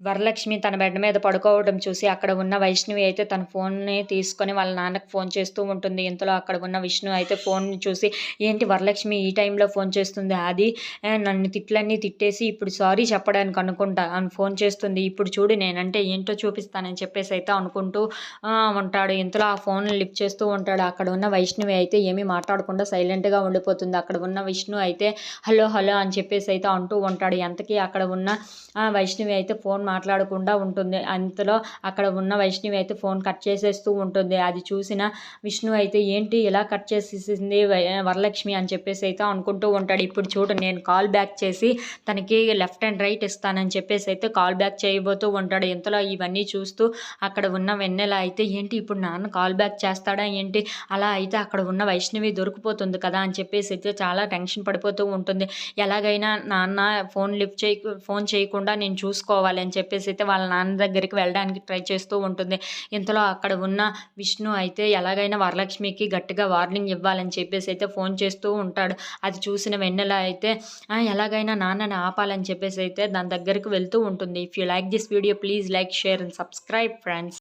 వరలక్ష్మి తన బెడ్ మీద పడుకోవడం చూసి అక్కడ ఉన్న వైష్ణవి అయితే తన ఫోన్‌ని తీసుకొని వాళ్ళ నాన్నకి ఫోన్ చేస్తూ ఉంటుంది. ఇంతలో అక్కడ ఉన్న విష్ణు అయితే ఫోన్‌ని చూసి, "ఏంటి వరలక్ష్మి ఈ టైంలో ఫోన్ చేస్తుంది? అది నన్ను తిట్లన్నీ తిట్టేసి ఇప్పుడు సారీ చెప్పడానికి అనుకుంటా అని ఫోన్ చేస్తుంది. ఇప్పుడు చూడు నేనంటే ఏంటో చూపిస్తానని" చెప్పేసి అయితే అనుకుంటూ ఉంటాడు. ఇంతలో ఆ ఫోన్ లిఫ్ట్ చేస్తూ ఉంటాడు. అక్కడ ఉన్న వైష్ణవి అయితే ఏమీ మాట్లాడకుండా సైలెంట్‌గా ఉండిపోతుంది. అక్కడ ఉన్న విష్ణు అయితే హలో! హలో! అని చెప్పేసి అయితే అంటూ ఉంటాడు. ఎంతకీ అక్కడ ఉన్న వైష్ణవి అయితే ఫోన్ మాట్లాడకుండా ఉంటుంది. అంతలో అక్కడ ఉన్న వైష్ణవి అయితే ఫోన్ కట్ చేసేస్తూ ఉంటుంది. అది చూసిన విష్ణు అయితే ఏంటి ఇలా కట్ చేసేసింది వరలక్ష్మి అని చెప్పేసి అయితే అనుకుంటూ ఉంటాడు. ఇప్పుడు చూడు నేను కాల్ బ్యాక్ చేసి తనకి లెఫ్ట్ అండ్ రైట్ ఇస్తానని చెప్పేసి అయితే కాల్ బ్యాక్ చేయబోతూ ఉంటాడు. ఇంతలో ఇవన్నీ చూస్తూ అక్కడ ఉన్న వెన్నెల అయితే ఏంటి ఇప్పుడు నాన్న కాల్ బ్యాక్ చేస్తాడా ఏంటి? అలా అయితే అక్కడ ఉన్న వైష్ణవి దొరికిపోతుంది కదా అని చెప్పేసి అయితే చాలా టెన్షన్ పడిపోతూ ఉంటుంది. ఎలాగైనా నాన్న ఫోన్ చేయకుండా నేను చూసుకోవాలి అని చెప్పేసి అయితే వాళ్ళ నాన్న దగ్గరికి వెళ్ళడానికి ట్రై చేస్తూ ఉంటుంది. ఇంతలో అక్కడ ఉన్న విష్ణు అయితే ఎలాగైనా వరలక్ష్మికి గట్టిగా వార్నింగ్ ఇవ్వాలని చెప్పేసి అయితే ఫోన్ చేస్తూ ఉంటాడు. అది చూసిన వెన్నెల అయితే ఎలాగైనా నాన్నని ఆపాలని చెప్పేసి అయితే దాని దగ్గరికి వెళ్తూ ఉంటుంది. If you like this video please like, share and subscribe friends.